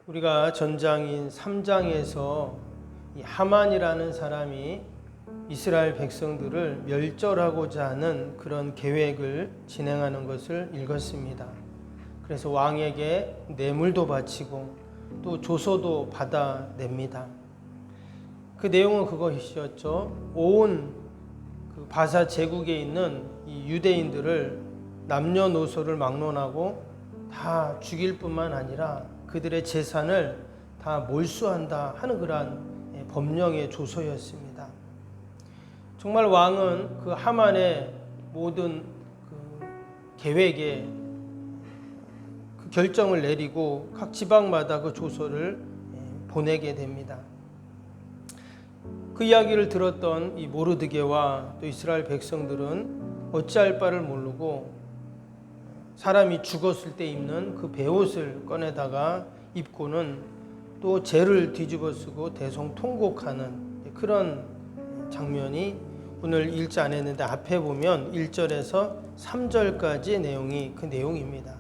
우리가 전장인 3장에서 이 하만이라는 사람이 이스라엘 백성들을 멸절하고자 하는 그런 계획을 진행하는 것을 읽었습니다. 그래서 왕에게 뇌물도 바치고 또 조서도 받아냅니다. 그 내용은 그것이었죠. 온 그 바사 제국에 있는 이 유대인들을 남녀노소를 막론하고 다 죽일 뿐만 아니라 그들의 재산을 다 몰수한다 하는 그러한 법령의 조서였습니다. 정말 왕은 그 하만의 모든 그 계획에 그 결정을 내리고 각 지방마다 그 조서를 보내게 됩니다. 그 이야기를 들었던 이 모르드게와 또 이스라엘 백성들은 어찌할 바를 모르고 사람이 죽었을 때 입는 그 베옷을 꺼내다가 입고는 또 죄를 뒤집어 쓰고 대성통곡하는 그런 장면이 오늘 읽지 않았는데 앞에 보면 1절에서 3절까지의 내용이 그 내용입니다.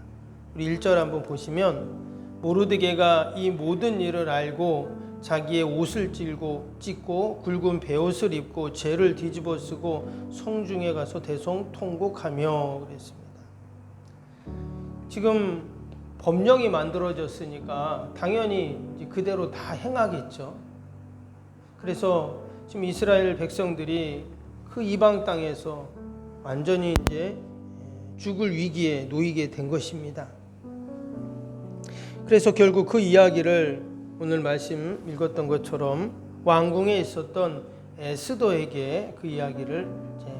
우리 1절 한번 보시면 모르드게가 이 모든 일을 알고 자기의 옷을 찢고 굵은 베옷을 입고 죄를 뒤집어 쓰고 성중에 가서 대성통곡하며 그랬습니다. 지금 법령이 만들어졌으니까 당연히 그대로 다 행하겠죠. 그래서 지금 이스라엘 백성들이 그 이방 땅에서 완전히 이제 죽을 위기에 놓이게 된 것입니다. 그래서 결국 그 이야기를 오늘 말씀 읽었던 것처럼 왕궁에 있었던 에스더에게 그 이야기를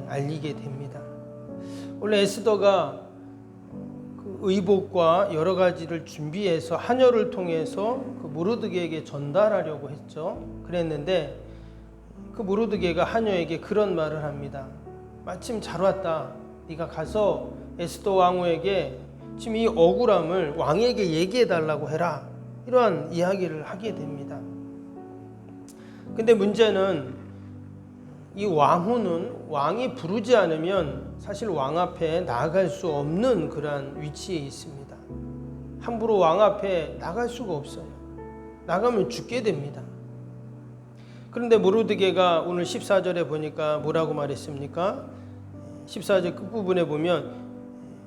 알리게 됩니다. 원래 에스더가 그 의복과 여러 가지를 준비해서 하녀를 통해서 그 모르드게에게 전달하려고 했죠. 그랬는데 그 모르드게가 하녀에게 그런 말을 합니다. 마침 잘 왔다. 네가 가서 에스더 왕후에게 지금 이 억울함을 왕에게 얘기해 달라고 해라. 이러한 이야기를 하게 됩니다. 근데 문제는 이 왕후는 왕이 부르지 않으면 사실 왕 앞에 나아갈 수 없는 그러한 위치에 있습니다. 함부로 왕 앞에 나갈 수가 없어요. 나가면 죽게 됩니다. 그런데 모르드게가 오늘 14절에 보니까 뭐라고 말했습니까? 14절 끝부분에 보면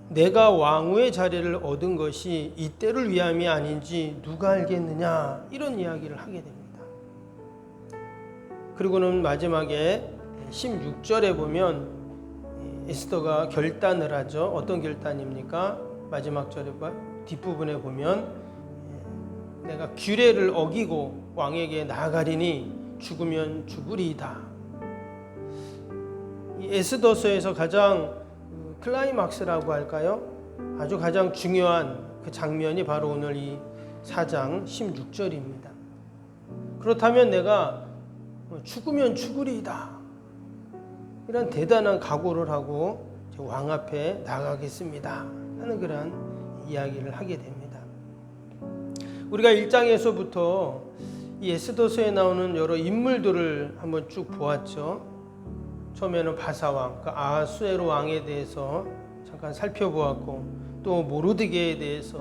내가 왕후의 자리를 얻은 것이 이때를 위함이 아닌지 누가 알겠느냐 이런 이야기를 하게 됩니다. 그리고는 마지막에 16절에 보면 에스더가 결단을 하죠. 어떤 결단입니까? 마지막 절에 뒷부분에 보면 내가 규례를 어기고 왕에게 나아가리니 죽으면 죽으리이다. 이 에스더서에서 가장 클라이막스라고 할까요? 아주 가장 중요한 그 장면이 바로 오늘 이 4장 16절입니다. 그렇다면 내가 죽으면 죽으리이다. 이런 대단한 각오를 하고 왕 앞에 나가겠습니다. 하는 그런 이야기를 하게 됩니다. 우리가 1장에서부터 이 에스더서에 나오는 여러 인물들을 한번 쭉 보았죠. 처음에는 바사왕, 그 아하수에로 왕에 대해서 잠깐 살펴보았고 또 모르드게에 대해서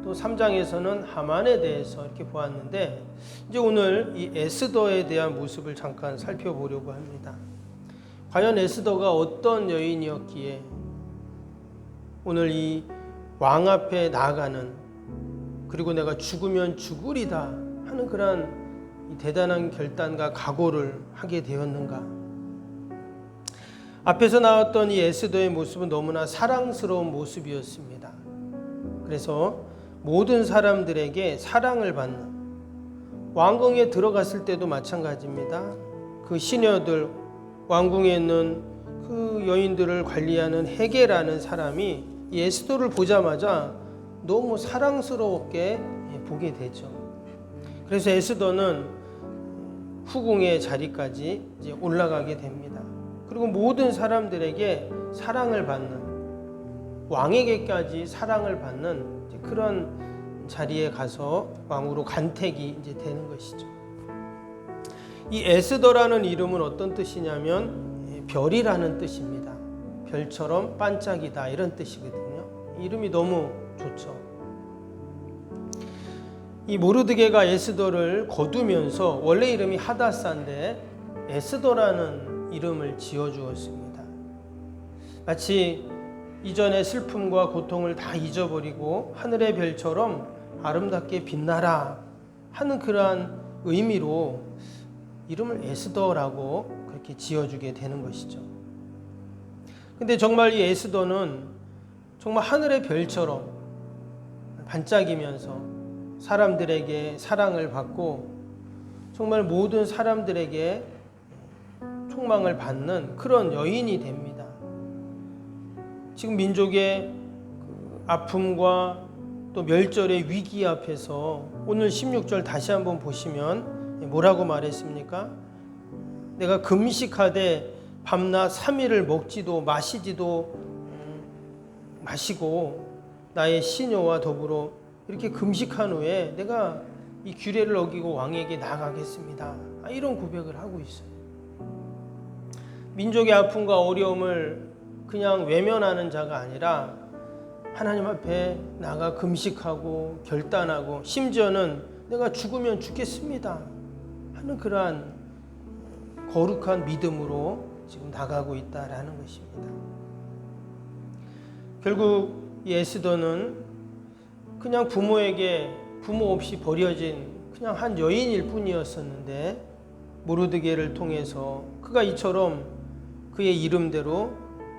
또 3장에서는 하만에 대해서 이렇게 보았는데 이제 오늘 이 에스더에 대한 모습을 잠깐 살펴보려고 합니다. 과연 에스더가 어떤 여인이었기에 오늘 이 왕 앞에 나아가는 그리고 내가 죽으면 죽으리다 하는 그런 이 대단한 결단과 각오를 하게 되었는가? 앞에서 나왔던 이 에스더의 모습은 너무나 사랑스러운 모습이었습니다. 그래서 모든 사람들에게 사랑을 받는 왕궁에 들어갔을 때도 마찬가지입니다. 그 시녀들, 왕궁에 있는 그 여인들을 관리하는 헤게라는 사람이 이 에스더를 보자마자 너무 사랑스럽게 보게 되죠. 그래서 에스더는 후궁의 자리까지 이제 올라가게 됩니다. 그리고 모든 사람들에게 사랑을 받는 왕에게까지 사랑을 받는 그런 자리에 가서 왕으로 간택이 이제 되는 것이죠. 이 에스더라는 이름은 어떤 뜻이냐면 별이라는 뜻입니다. 별처럼 반짝이다 이런 뜻이거든요. 이름이 너무 좋죠. 이 모르드게가 에스더를 거두면서 원래 이름이 하다사인데 에스더라는 이름을 지어주었습니다. 마치 이전의 슬픔과 고통을 다 잊어버리고 하늘의 별처럼 아름답게 빛나라 하는 그러한 의미로 이름을 에스더라고 그렇게 지어주게 되는 것이죠. 근데 정말 이 에스더는 정말 하늘의 별처럼 반짝이면서 사람들에게 사랑을 받고 정말 모든 사람들에게 촉망을 받는 그런 여인이 됩니다. 지금 민족의 아픔과 또 멸절의 위기 앞에서 오늘 16절 다시 한번 보시면 뭐라고 말했습니까? 내가 금식하되 밤낮 3일을 먹지도 마시지도 마시고 나의 시녀와 더불어 이렇게 금식한 후에 내가 이 규례를 어기고 왕에게 나아가겠습니다. 이런 고백을 하고 있어요. 민족의 아픔과 어려움을 그냥 외면하는 자가 아니라 하나님 앞에 나가 금식하고 결단하고 심지어는 내가 죽으면 죽겠습니다 하는 그러한 거룩한 믿음으로 지금 나가고 있다라는 것입니다. 결국 이 에스더는 그냥 부모 없이 버려진 그냥 한 여인일 뿐이었었는데 모르드게를 통해서 그가 이처럼 그의 이름대로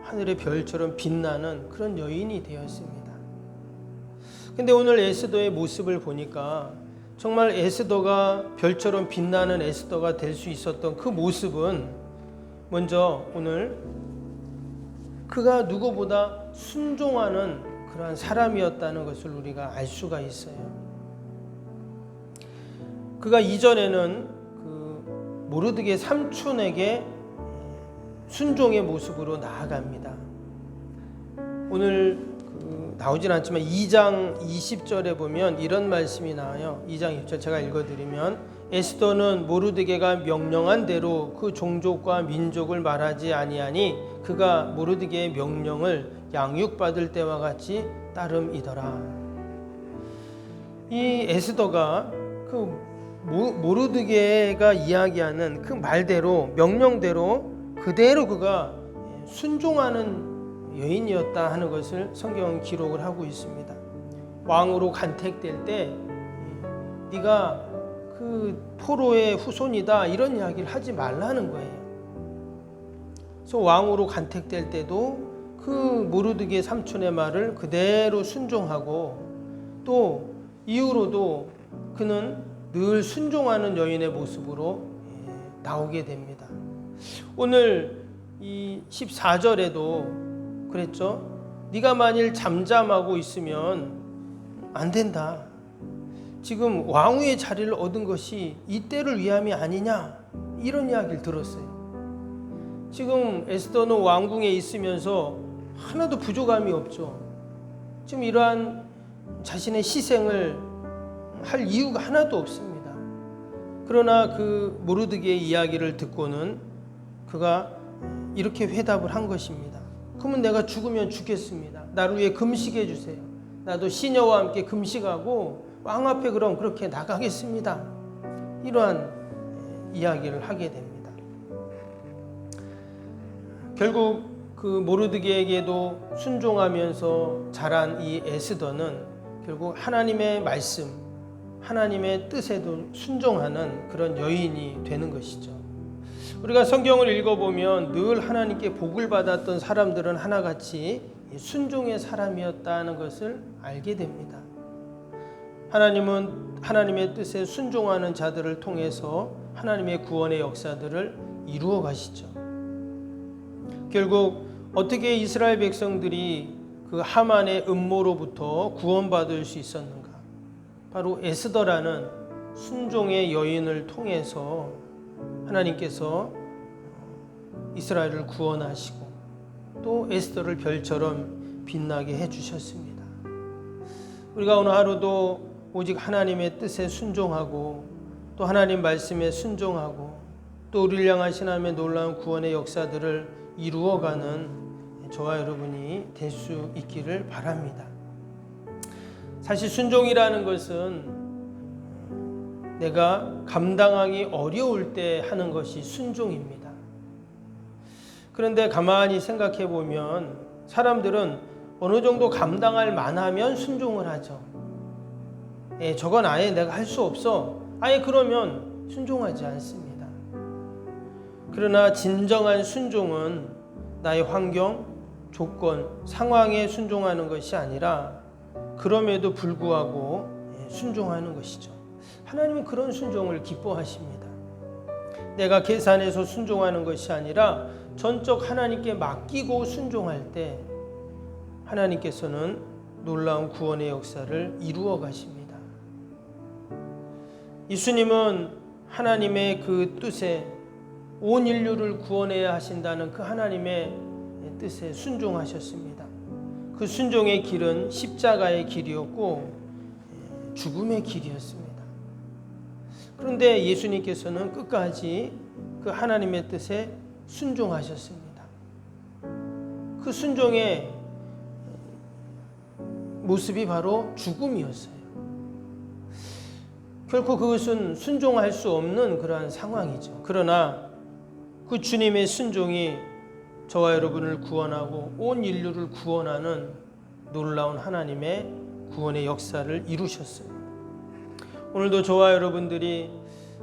하늘의 별처럼 빛나는 그런 여인이 되었습니다. 근데 오늘 에스더의 모습을 보니까 정말 에스더가 별처럼 빛나는 에스더가 될 수 있었던 그 모습은 먼저 오늘 그가 누구보다 순종하는 그러한 사람이었다는 것을 우리가 알 수가 있어요. 그가 이전에는 그 모르드게 삼촌에게 순종의 모습으로 나아갑니다. 오늘 나오진 않지만 2장 20절에 보면 이런 말씀이 나와요. 2장 20절 제가 읽어드리면 에스더는 모르드게가 명령한 대로 그 종족과 민족을 말하지 아니하니 그가 모르드게의 명령을 양육받을 때와 같이 따름이더라. 이 에스더가 그 모르드게가 이야기하는 그 말대로 명령대로 그대로 그가 순종하는 여인이었다 하는 것을 성경은 기록을 하고 있습니다. 왕으로 간택될 때 네가 그 포로의 후손이다 이런 이야기를 하지 말라는 거예요. 그래서 왕으로 간택될 때도 그 모르드게 삼촌의 말을 그대로 순종하고 또 이후로도 그는 늘 순종하는 여인의 모습으로 나오게 됩니다. 오늘 이 14절에도 그랬죠. 네가 만일 잠잠하고 있으면 안 된다. 지금 왕후의 자리를 얻은 것이 이때를 위함이 아니냐 이런 이야기를 들었어요. 지금 에스더는 왕궁에 있으면서 하나도 부족함이 없죠. 지금 이러한 자신의 희생을 할 이유가 하나도 없습니다. 그러나 그 모르드게의 이야기를 듣고는 그가 이렇게 회답을 한 것입니다. 그러면 내가 죽으면 죽겠습니다. 나를 위해 금식해 주세요. 나도 시녀와 함께 금식하고 왕 앞에 그럼 그렇게 나가겠습니다. 이러한 이야기를 하게 됩니다. 결국 그 모르드게에게도 순종하면서 자란 이 에스더는 결국 하나님의 말씀, 하나님의 뜻에도 순종하는 그런 여인이 되는 것이죠. 우리가 성경을 읽어보면 늘 하나님께 복을 받았던 사람들은 하나같이 순종의 사람이었다는 것을 알게 됩니다. 하나님은 하나님의 뜻에 순종하는 자들을 통해서 하나님의 구원의 역사들을 이루어 가시죠. 결국 어떻게 이스라엘 백성들이 그 하만의 음모로부터 구원받을 수 있었는가? 바로 에스더라는 순종의 여인을 통해서 하나님께서 이스라엘을 구원하시고 또 에스더를 별처럼 빛나게 해주셨습니다. 우리가 오늘 하루도 오직 하나님의 뜻에 순종하고 또 하나님 말씀에 순종하고 또 우리를 향하신 하나님의 놀라운 구원의 역사들을 이루어가는 저와 여러분이 될 수 있기를 바랍니다. 사실 순종이라는 것은 내가 감당하기 어려울 때 하는 것이 순종입니다. 그런데 가만히 생각해 보면 사람들은 어느 정도 감당할 만하면 순종을 하죠. 저건 아예 내가 할 수 없어. 아예 그러면 순종하지 않습니다. 그러나 진정한 순종은 나의 환경, 조건, 상황에 순종하는 것이 아니라 그럼에도 불구하고 순종하는 것이죠. 하나님은 그런 순종을 기뻐하십니다. 내가 계산해서 순종하는 것이 아니라 전적 하나님께 맡기고 순종할 때 하나님께서는 놀라운 구원의 역사를 이루어 가십니다. 예수님은 하나님의 그 뜻에 온 인류를 구원해야 하신다는 그 하나님의 뜻에 순종하셨습니다. 그 순종의 길은 십자가의 길이었고 죽음의 길이었습니다. 그런데 예수님께서는 끝까지 그 하나님의 뜻에 순종하셨습니다. 그 순종의 모습이 바로 죽음이었어요. 결코 그것은 순종할 수 없는 그러한 상황이죠. 그러나 그 주님의 순종이 저와 여러분을 구원하고 온 인류를 구원하는 놀라운 하나님의 구원의 역사를 이루셨어요. 오늘도 저와 여러분들이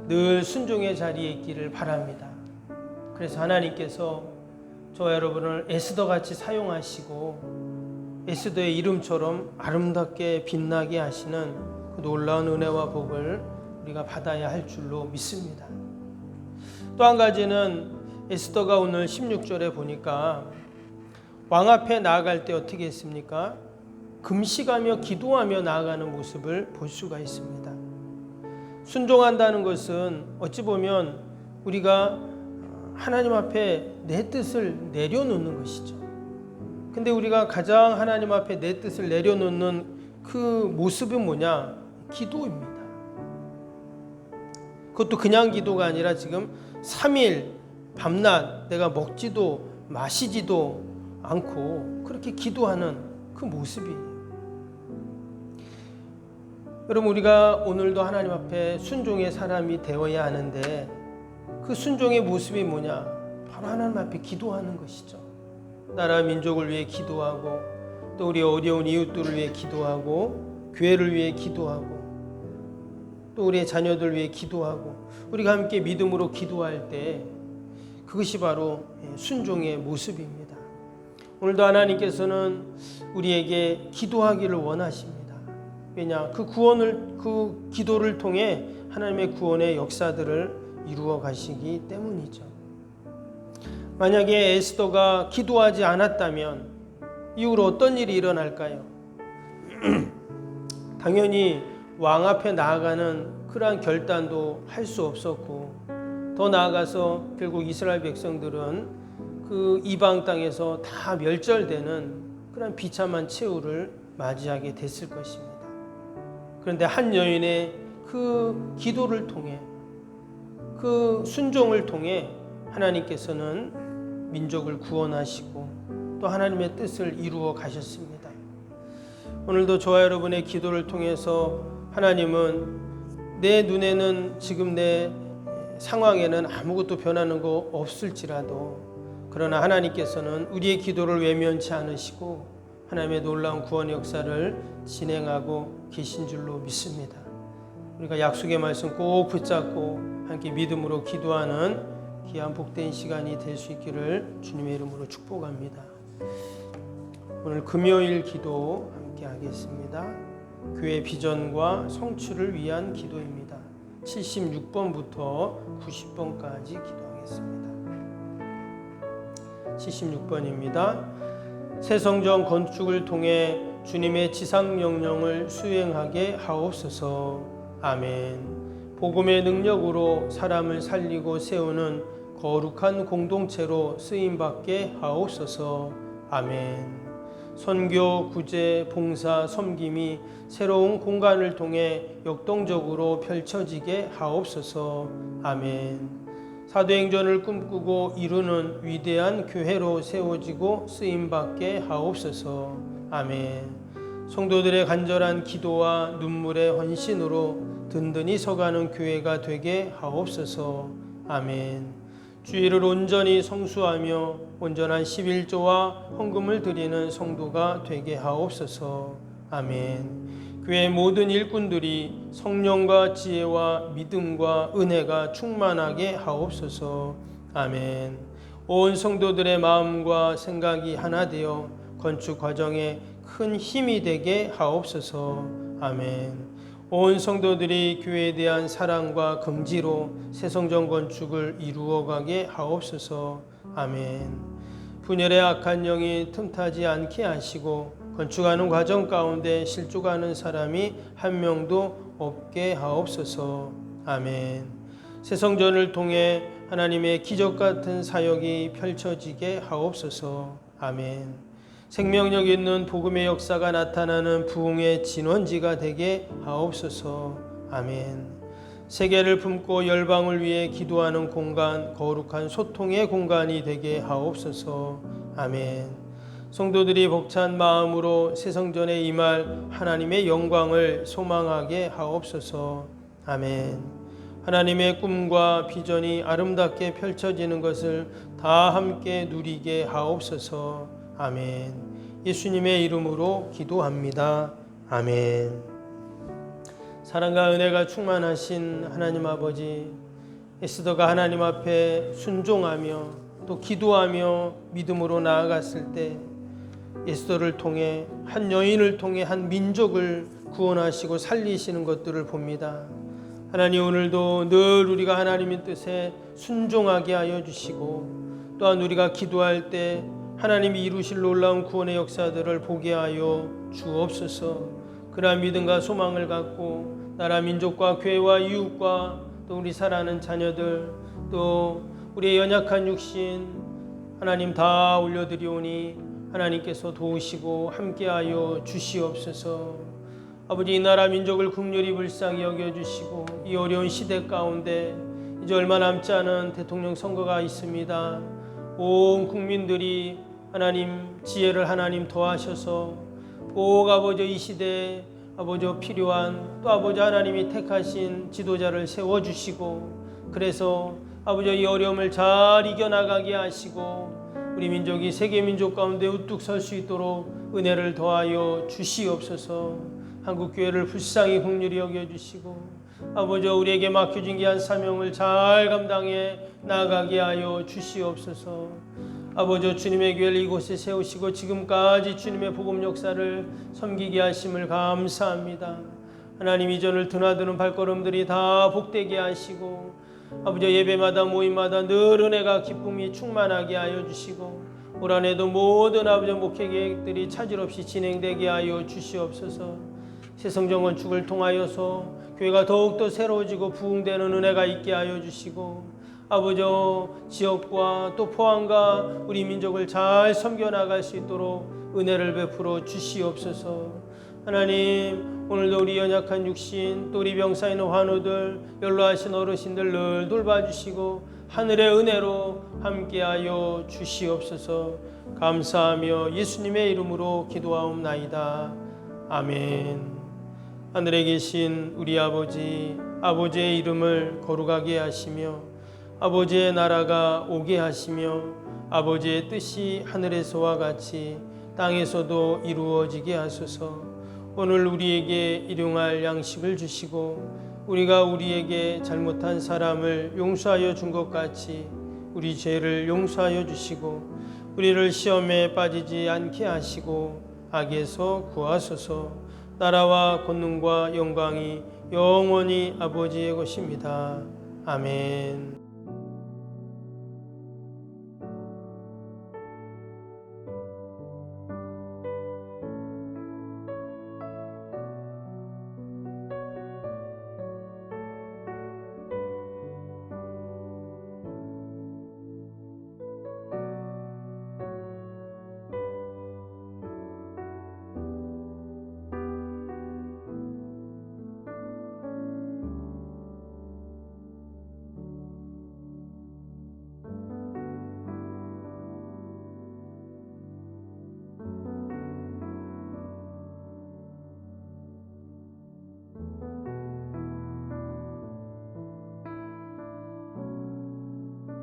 늘 순종의 자리에 있기를 바랍니다. 그래서 하나님께서 저와 여러분을 에스더같이 사용하시고 에스더의 이름처럼 아름답게 빛나게 하시는 그 놀라운 은혜와 복을 우리가 받아야 할 줄로 믿습니다. 또 한 가지는 에스더가 오늘 16절에 보니까 왕 앞에 나아갈 때 어떻게 했습니까? 금식하며 기도하며 나아가는 모습을 볼 수가 있습니다. 순종한다는 것은 어찌 보면 우리가 하나님 앞에 내 뜻을 내려놓는 것이죠. 근데 우리가 가장 하나님 앞에 내 뜻을 내려놓는 그 모습은 뭐냐? 기도입니다. 그것도 그냥 기도가 아니라 지금 3일 밤낮 내가 먹지도 마시지도 않고 그렇게 기도하는 그 모습이에요. 여러분, 우리가 오늘도 하나님 앞에 순종의 사람이 되어야 하는데 그 순종의 모습이 뭐냐? 바로 하나님 앞에 기도하는 것이죠. 나라 민족을 위해 기도하고 또 우리 어려운 이웃들을 위해 기도하고 교회를 위해 기도하고 또 우리의 자녀들 위해 기도하고 우리가 함께 믿음으로 기도할 때 그것이 바로 순종의 모습입니다. 오늘도 하나님께서는 우리에게 기도하기를 원하십니다. 왜냐? 그 기도를 통해 하나님의 구원의 역사들을 이루어 가시기 때문이죠. 만약에 에스더가 기도하지 않았다면 이후로 어떤 일이 일어날까요? 당연히 왕 앞에 나아가는 그러한 결단도 할 수 없었고 더 나아가서 결국 이스라엘 백성들은 그 이방 땅에서 다 멸절되는 그런 비참한 최후를 맞이하게 됐을 것입니다. 그런데 한 여인의 그 기도를 통해 그 순종을 통해 하나님께서는 민족을 구원하시고 또 하나님의 뜻을 이루어 가셨습니다. 오늘도 저와 여러분의 기도를 통해서 하나님은 내 눈에는 지금 내 상황에는 아무것도 변하는 거 없을지라도 그러나 하나님께서는 우리의 기도를 외면치 않으시고 하나님의 놀라운 구원 역사를 진행하고 계신 줄로 믿습니다. 우리가 약속의 말씀 꼭 붙잡고 함께 믿음으로 기도하는 귀한 복된 시간이 될 수 있기를 주님의 이름으로 축복합니다. 오늘 금요일 기도 함께 하겠습니다. 교회 비전과 성취를 위한 기도입니다. 76번부터 90번까지 기도하겠습니다. 76번입니다. 새 성전 건축을 통해 주님의 지상 명령을 수행하게 하옵소서. 아멘. 복음의 능력으로 사람을 살리고 세우는 거룩한 공동체로 쓰임받게 하옵소서. 아멘. 선교, 구제, 봉사, 섬김이 새로운 공간을 통해 역동적으로 펼쳐지게 하옵소서. 아멘. 사도행전을 꿈꾸고 이루는 위대한 교회로 세워지고 쓰임받게 하옵소서. 아멘. 성도들의 간절한 기도와 눈물의 헌신으로 든든히 서가는 교회가 되게 하옵소서. 아멘. 주일을 온전히 성수하며 온전한 11조와 헌금을 드리는 성도가 되게 하옵소서. 아멘. 교회 모든 일꾼들이 성령과 지혜와 믿음과 은혜가 충만하게 하옵소서. 아멘. 온 성도들의 마음과 생각이 하나 되어 건축 과정에 큰 힘이 되게 하옵소서. 아멘. 온 성도들이 교회에 대한 사랑과 긍지로 새성전 건축을 이루어가게 하옵소서. 아멘. 분열의 악한 영이 틈타지 않게 하시고 건축하는 과정 가운데 실족하는 사람이 한 명도 없게 하옵소서. 아멘. 새성전을 통해 하나님의 기적 같은 사역이 펼쳐지게 하옵소서. 아멘. 생명력 있는 복음의 역사가 나타나는 부흥의 진원지가 되게 하옵소서. 아멘. 세계를 품고 열방을 위해 기도하는 공간, 거룩한 소통의 공간이 되게 하옵소서. 아멘. 성도들이 벅찬 마음으로 새성전에 임할 하나님의 영광을 소망하게 하옵소서. 아멘. 하나님의 꿈과 비전이 아름답게 펼쳐지는 것을 다 함께 누리게 하옵소서. 아멘. 예수님의 이름으로 기도합니다. 아멘. 사랑과 은혜가 충만하신 하나님 아버지, 에스더가 하나님 앞에 순종하며 또 기도하며 믿음으로 나아갔을 때 에스더를 통해 한 여인을 통해 한 민족을 구원하시고 살리시는 것들을 봅니다. 하나님, 오늘도 늘 우리가 하나님의 뜻에 순종하게 하여 주시고 또한 우리가 기도할 때 하나님이 이루실 놀라운 구원의 역사들을 보게 하여 주옵소서. 그러한 믿음과 소망을 갖고 나라 민족과 교회와 이웃과 또 우리 사랑하는 자녀들 또 우리의 연약한 육신 하나님 다 올려드리오니 하나님께서 도우시고 함께하여 주시옵소서. 아버지, 이 나라 민족을 긍휼히 불쌍히 여겨주시고 이 어려운 시대 가운데 이제 얼마 남지 않은 대통령 선거가 있습니다. 온 국민들이 하나님 지혜를 하나님 더하셔서 꼭 아버지 이 시대에 아버지 필요한 또 아버지 하나님이 택하신 지도자를 세워주시고 그래서 아버지 이 어려움을 잘 이겨나가게 하시고 우리 민족이 세계 민족 가운데 우뚝 설 수 있도록 은혜를 더하여 주시옵소서. 한국교회를 불쌍히 긍휼히 여겨주시고 아버지 우리에게 맡겨진 귀한 사명을 잘 감당해 나아가게 하여 주시옵소서. 아버지 주님의 교회를 이곳에 세우시고 지금까지 주님의 복음 역사를 섬기게 하심을 감사합니다. 하나님, 이전을 드나드는 발걸음들이 다 복되게 하시고 아버지 예배마다 모임마다 늘 은혜가 기쁨이 충만하게 하여 주시고 올 한해도 모든 아버지 목회 계획들이 차질 없이 진행되게 하여 주시옵소서. 새성전 건축을 통하여서 교회가 더욱더 새로워지고 부흥되는 은혜가 있게 하여 주시고 아버지 지역과 또 포항과 우리 민족을 잘 섬겨나갈 수 있도록 은혜를 베풀어 주시옵소서. 하나님, 오늘도 우리 연약한 육신 또 우리 병사 있는 환우들 연로하신 어르신들 늘 돌봐주시고 하늘의 은혜로 함께하여 주시옵소서. 감사하며 예수님의 이름으로 기도하옵나이다. 아멘. 하늘에 계신 우리 아버지, 아버지의 이름을 거룩하게 하시며 아버지의 나라가 오게 하시며 아버지의 뜻이 하늘에서와 같이 땅에서도 이루어지게 하소서. 오늘 우리에게 일용할 양식을 주시고 우리가 우리에게 잘못한 사람을 용서하여 준 것 같이 우리 죄를 용서하여 주시고 우리를 시험에 빠지지 않게 하시고 악에서 구하소서. 나라와 권능과 영광이 영원히 아버지의 것입니다. 아멘.